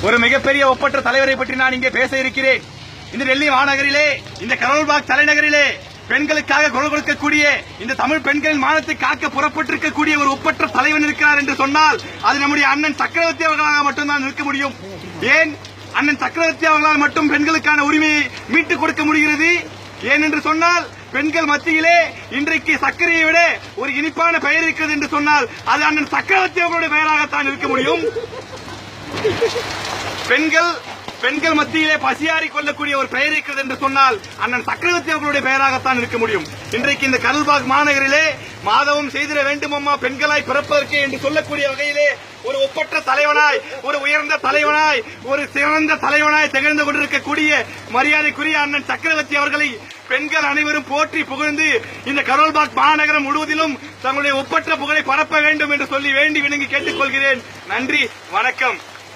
ஒரு மிகப்பெரிய ஒப்பற்ற தலைவரை பற்றி நான் இங்கே பேச இருக்கிறேன். இந்த டெல்லி மாநகரிலே, இந்த கரோல்பாக் தலைநகரிலே பெண்களுக்காக குரல் கொடுக்கக்கூடிய, இந்த தமிழ் பெண்களின் மானத்தை காக்க புறப்பட்டிருக்கக்கூடிய ஒரு ஒப்பற்ற தலைவன் இருக்கிறார் என்று சொன்னால் அது நம்முடைய அண்ணன் சக்கரவர்த்தி அவர்களாக மட்டும்தான் நிற்க முடியும். ஏன் அண்ணன் சக்கரவர்த்தி அவர்களால் மட்டும் பெண்களுக்கான உரிமையை மீட்டுக் கொடுக்க முடிகிறது? ஏன் என்று சொன்னால் பெண்கள் மத்தியிலே இன்றைக்கு சர்க்கரையை விட ஒரு இனிப்பான பெயர் இருக்கிறது என்று சொன்னால் அது அண்ணன் சக்கரவர்த்தி அவர்களுடைய பெயராகத்தான் இருக்க முடியும். பெண்கள் மத்தியிலே பசியாறி கொள்ளக்கூடிய ஒரு பெயர் இருக்கிறது என்று சொன்னால் அண்ணன் சக்கரவர்த்தி அவர்களுடைய பெயராகத்தான் இருக்க முடியும். இன்றைக்கு இந்த கரோல்பாக் மாநகரிலே மாதவம் செய்திட வேண்டுமம்மா பெண்களாய் பிறப்பதற்கு என்று சொல்லக்கூடிய வகையிலே ஒரு ஒப்பற்ற தலைவனாய், ஒரு உயர்ந்த தலைவனாய், ஒரு சிறந்த தலைவனாய் திகழ்ந்து கொண்டிருக்கக்கூடிய மரியாதைக்குரிய அண்ணன் சக்கரவர்த்தி அவர்களை பெண்கள் அனைவரும் போற்றி புகழ்ந்து இந்த கரோல்பாக் மாநகரம் முழுவதிலும் தங்களுடைய ஒப்பற்ற புகழை பரப்ப வேண்டும் என்று சொல்லி வேண்டி விளங்கி கேட்டுக்கொள்கிறேன். நன்றி, வணக்கம்.